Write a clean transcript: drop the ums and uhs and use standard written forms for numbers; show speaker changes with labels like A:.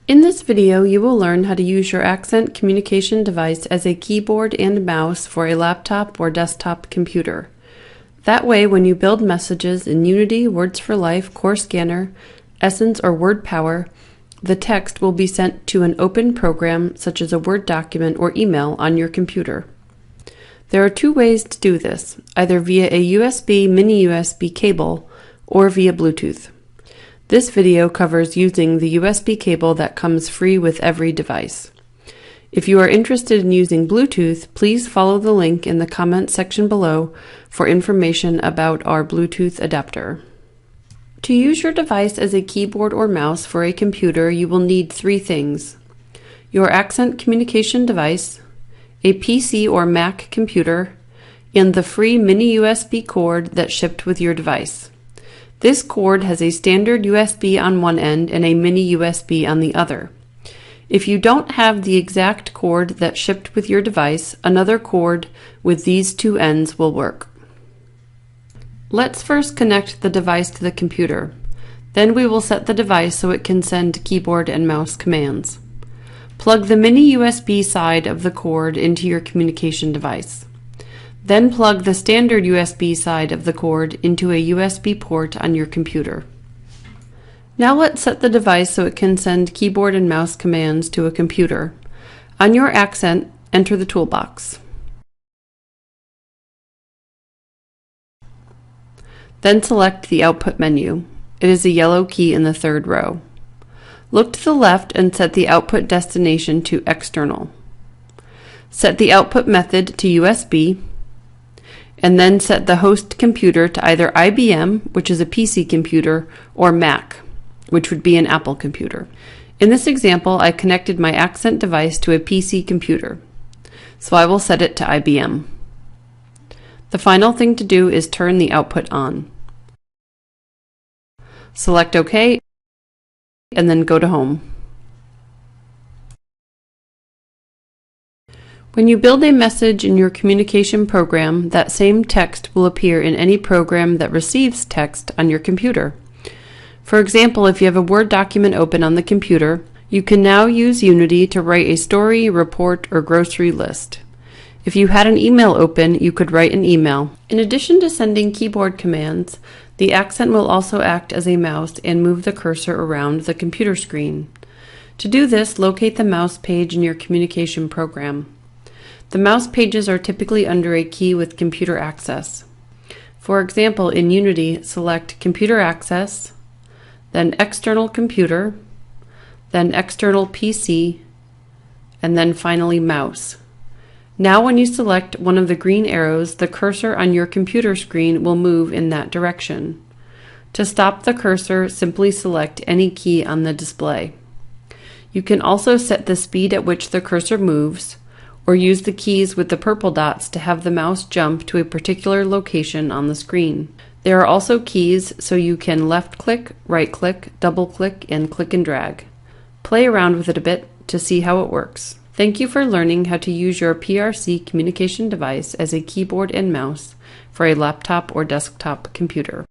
A: In this video, you will learn how to use your Accent communication device as a keyboard and mouse for a laptop or desktop computer. That way, when you build messages in Unity, Words for Life, Core Scanner, Essence, or WordPower, the text will be sent to an open program such as a Word document or email on your computer. There are two ways to do this, either via a USB mini USB cable or via Bluetooth. This video covers using the USB cable that comes free with every device. If you are interested in using Bluetooth, please follow the link in the comments section below for information about our Bluetooth adapter. To use your device as a keyboard or mouse for a computer, you will need three things: your Accent communication device, a PC or Mac computer, and the free mini USB cord that shipped with your device. This cord has a standard USB on one end and a mini USB on the other. If you don't have the exact cord that shipped with your device, another cord with these two ends will work. Let's first connect the device to the computer. Then we will set the device so it can send keyboard and mouse commands. Plug the mini USB side of the cord into your communication device. Then plug the standard USB side of the cord into a USB port on your computer. Now let's set the device so it can send keyboard and mouse commands to a computer. On your Accent, enter the toolbox. Then select the output menu. It is a yellow key in the third row. Look to the left and set the output destination to external. Set the output method to USB, and then set the host computer to either IBM, which is a PC computer, or Mac, which would be an Apple computer. In this example, I connected my Accent device to a PC computer, so I will set it to IBM. The final thing to do is turn the output on. Select OK, and then go to Home. When you build a message in your communication program, that same text will appear in any program that receives text on your computer. For example, if you have a Word document open on the computer, you can now use Unity to write a story, report, or grocery list. If you had an email open, you could write an email. In addition to sending keyboard commands, the Accent will also act as a mouse and move the cursor around the computer screen. To do this, locate the mouse page in your communication program. The mouse pages are typically under a key with computer access. For example, in Unity, select Computer Access, then External Computer, then External PC, and then finally Mouse. Now when you select one of the green arrows, the cursor on your computer screen will move in that direction. To stop the cursor, simply select any key on the display. You can also set the speed at which the cursor moves, or use the keys with the purple dots to have the mouse jump to a particular location on the screen. There are also keys so you can left-click, right-click, double-click, and click and drag. Play around with it a bit to see how it works. Thank you for learning how to use your PRC communication device as a keyboard and mouse for a laptop or desktop computer.